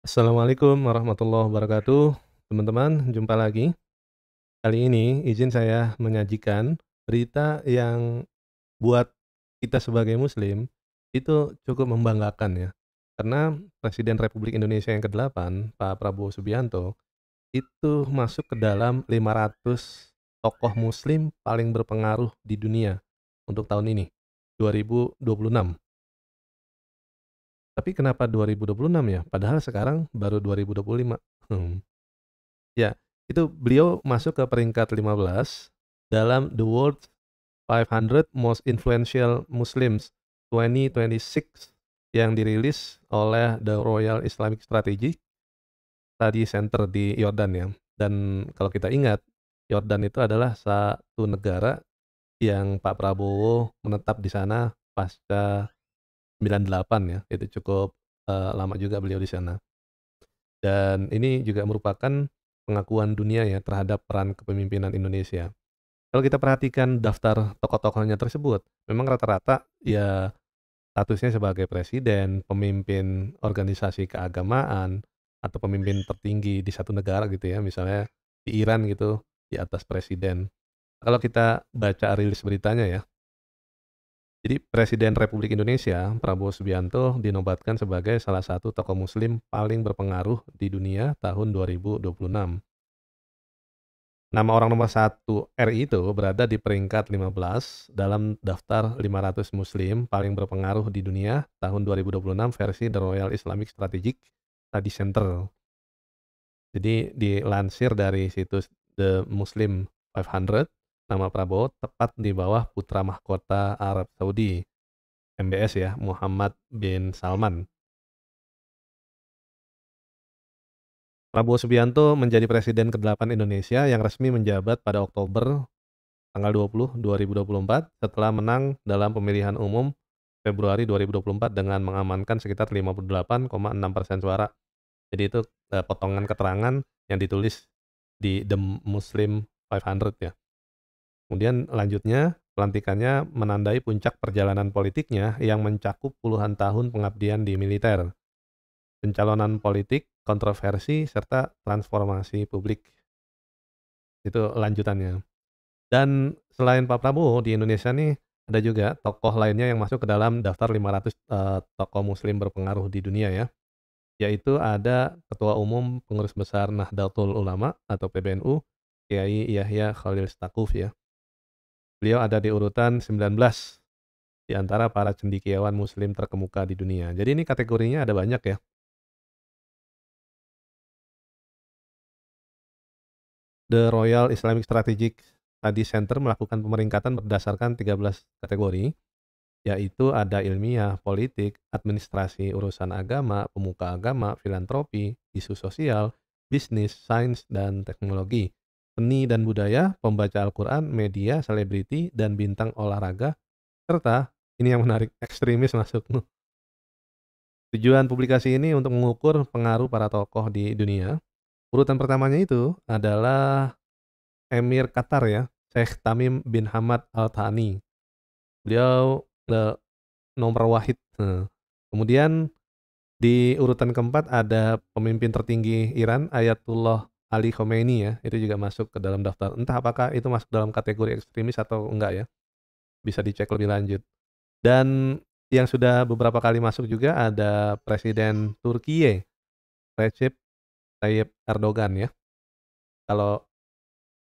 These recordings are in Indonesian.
Assalamualaikum warahmatullahi wabarakatuh. Teman-teman, jumpa lagi. Kali ini izin saya menyajikan berita yang buat kita sebagai muslim itu cukup membanggakan ya. Karena Presiden Republik Indonesia yang ke-8, Pak Prabowo Subianto, itu masuk ke dalam 500 tokoh muslim paling berpengaruh di dunia untuk tahun ini, 2026. Tapi kenapa 2026 ya? Padahal sekarang baru 2025. Ya, itu beliau masuk ke peringkat 15 dalam The World 500 Most Influential Muslims 2026 yang dirilis oleh The Royal Islamic Strategic Study Center di Yordan ya. Dan kalau kita ingat, Yordan itu adalah satu negara yang Pak Prabowo menetap di sana pasca 98 ya. Itu cukup lama juga beliau di sana. Dan ini juga merupakan pengakuan dunia ya terhadap peran kepemimpinan Indonesia. Kalau kita perhatikan daftar tokoh-tokohnya tersebut, memang rata-rata ya statusnya sebagai presiden, pemimpin organisasi keagamaan, atau pemimpin tertinggi di satu negara gitu ya, misalnya di Iran gitu, di atas presiden. Kalau kita baca rilis beritanya ya, jadi Presiden Republik Indonesia, Prabowo Subianto, dinobatkan sebagai salah satu tokoh muslim paling berpengaruh di dunia tahun 2026. Nama orang nomor satu RI itu berada di peringkat 15 dalam daftar 500 muslim paling berpengaruh di dunia tahun 2026 versi The Royal Islamic Strategic Study Center. Jadi dilansir dari situs The Muslim 500, nama Prabowo tepat di bawah putra mahkota Arab Saudi, MBS ya, Muhammad bin Salman. Prabowo Subianto menjadi presiden ke-8 Indonesia yang resmi menjabat pada Oktober tanggal 20, 2024 setelah menang dalam pemilihan umum Februari 2024 dengan mengamankan sekitar 58,6% suara. Jadi itu, potongan keterangan yang ditulis di The Muslim 500 ya. Kemudian lanjutnya, pelantikannya menandai puncak perjalanan politiknya yang mencakup puluhan tahun pengabdian di militer, pencalonan politik, kontroversi, serta transformasi publik. Itu lanjutannya. Dan selain Pak Prabowo di Indonesia nih, ada juga tokoh lainnya yang masuk ke dalam daftar 500, tokoh muslim berpengaruh di dunia ya, yaitu ada Ketua Umum Pengurus Besar Nahdlatul Ulama atau PBNU, Kiai Yahya Khalil Stakuf ya. Beliau ada di urutan 19 di antara para cendekiawan muslim terkemuka di dunia. Jadi ini kategorinya ada banyak ya. The Royal Islamic Strategic Study Center melakukan pemeringkatan berdasarkan 13 kategori. Yaitu ada ilmiah, politik, administrasi, urusan agama, pemuka agama, filantropi, isu sosial, bisnis, sains, dan teknologi, seni dan budaya, pembaca Al-Quran, media, selebriti, dan bintang olahraga, serta, ini yang menarik, ekstremis masuk. Tujuan publikasi ini untuk mengukur pengaruh para tokoh di dunia. Urutan pertamanya itu adalah Emir Qatar ya, Sheikh Tamim bin Hamad Al Thani. Beliau nomor wahid. Kemudian di urutan keempat ada pemimpin tertinggi Iran, Ayatullah Ali Khomeini ya, itu juga masuk ke dalam daftar. Entah apakah itu masuk dalam kategori ekstremis atau enggak ya, bisa dicek lebih lanjut. Dan yang sudah beberapa kali masuk juga ada Presiden Turkiye, Recep Tayyip Erdogan ya. Kalau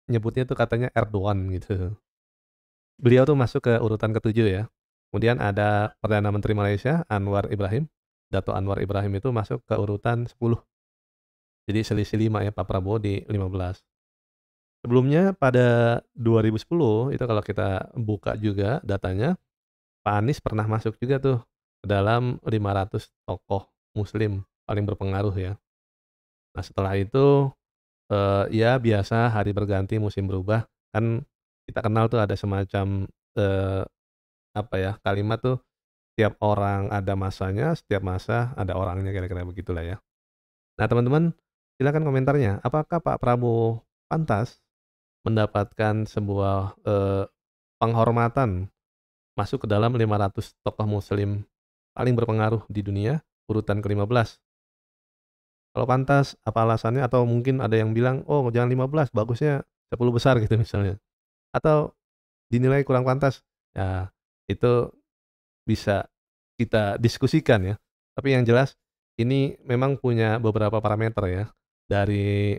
nyebutnya tuh katanya Erdogan gitu. Beliau tuh masuk ke urutan ketujuh ya. Kemudian ada Perdana Menteri Malaysia, Anwar Ibrahim. Dato' Anwar Ibrahim itu masuk ke urutan 10. Jadi selisih 5 ya, Pak Prabowo di 15. Sebelumnya pada 2010 itu kalau kita buka juga datanya, Pak Anies pernah masuk juga tuh ke dalam 500 tokoh muslim paling berpengaruh ya. Nah setelah itu, ya biasa hari berganti musim berubah, kan kita kenal tuh ada semacam, eee, apa ya, kalimat tuh, "Setiap orang ada masanya, setiap masa ada orangnya," kira-kira begitulah ya. Nah teman-teman, silakan komentarnya, apakah Pak Prabowo pantas mendapatkan sebuah, penghormatan masuk ke dalam 500 tokoh muslim paling berpengaruh di dunia, urutan ke-15? Kalau pantas, apa alasannya? Atau mungkin ada yang bilang, "Oh, jangan 15, bagusnya 10 besar," gitu misalnya. Atau dinilai kurang pantas. Ya, itu bisa kita diskusikan ya. Tapi yang jelas ini memang punya beberapa parameter ya, dari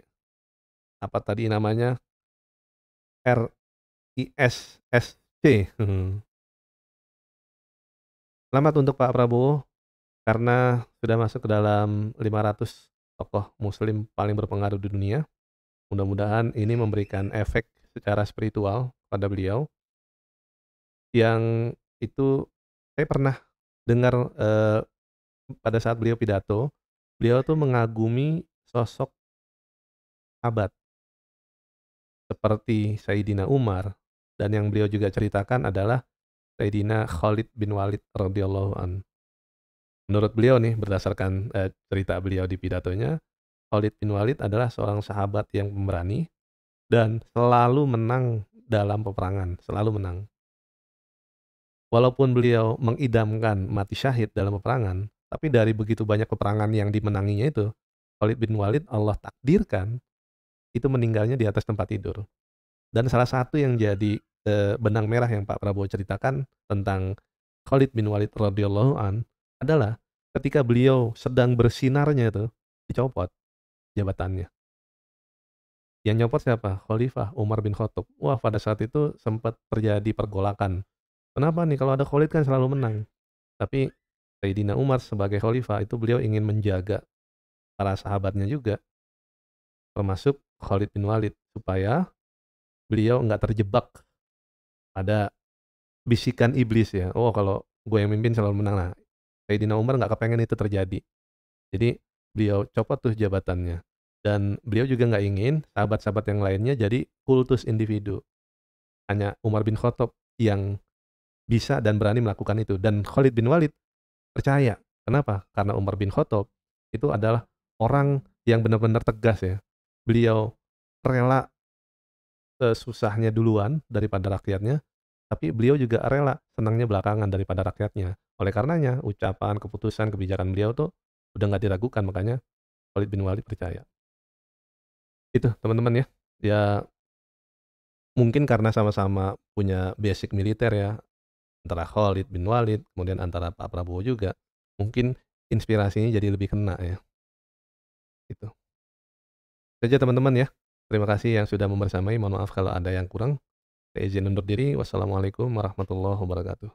apa tadi namanya, RISSC. Selamat untuk Pak Prabowo karena sudah masuk ke dalam 500 tokoh muslim paling berpengaruh di dunia. Mudah-mudahan ini memberikan efek secara spiritual pada beliau, yang itu saya pernah dengar, pada saat beliau pidato, beliau tuh mengagumi sosok sahabat seperti Sayyidina Umar, dan yang beliau juga ceritakan adalah Sayyidina Khalid bin Walid radhiyallahu an. Menurut beliau nih berdasarkan, cerita beliau di pidatonya, Khalid bin Walid adalah seorang sahabat yang pemberani dan selalu menang dalam peperangan, selalu menang. Walaupun beliau mengidamkan mati syahid dalam peperangan, tapi dari begitu banyak peperangan yang dimenanginya itu, Khalid bin Walid Allah takdirkan itu meninggalnya di atas tempat tidur. Dan salah satu yang jadi, benang merah yang Pak Prabowo ceritakan tentang Khalid bin Walid radhiyallahu an, adalah ketika beliau sedang bersinarnya itu, dicopot jabatannya. Yang nyopot siapa? Khalifah Umar bin Khattab. Wah, pada saat itu sempat terjadi pergolakan. Kenapa nih? Kalau ada Khalid kan selalu menang. Tapi Sayyidina Umar sebagai khalifah itu beliau ingin menjaga para sahabatnya juga, termasuk Khalid bin Walid, supaya beliau nggak terjebak pada bisikan iblis ya, "Oh, kalau gue yang mimpin selalu menang." Nah, Sayyidina Umar nggak kepengen itu terjadi. Jadi beliau copot tuh jabatannya, dan beliau juga nggak ingin sahabat-sahabat yang lainnya jadi kultus individu. Hanya Umar bin Khattab yang bisa dan berani melakukan itu, dan Khalid bin Walid percaya. Kenapa? Karena Umar bin Khattab itu adalah orang yang benar-benar tegas ya. Beliau rela, susahnya duluan daripada rakyatnya, tapi beliau juga rela senangnya belakangan daripada rakyatnya. Oleh karenanya ucapan, keputusan, kebijakan beliau tuh udah nggak diragukan, makanya Khalid bin Walid percaya. Itu teman-teman ya. Ya mungkin karena sama-sama punya basic militer ya, antara Khalid bin Walid, kemudian antara Pak Prabowo juga, mungkin inspirasinya jadi lebih kena ya, gitu. Itu aja teman-teman ya. Terima kasih yang sudah membersamai, mohon maaf kalau ada yang kurang. Saya izin undur diri, wassalamualaikum warahmatullahi wabarakatuh.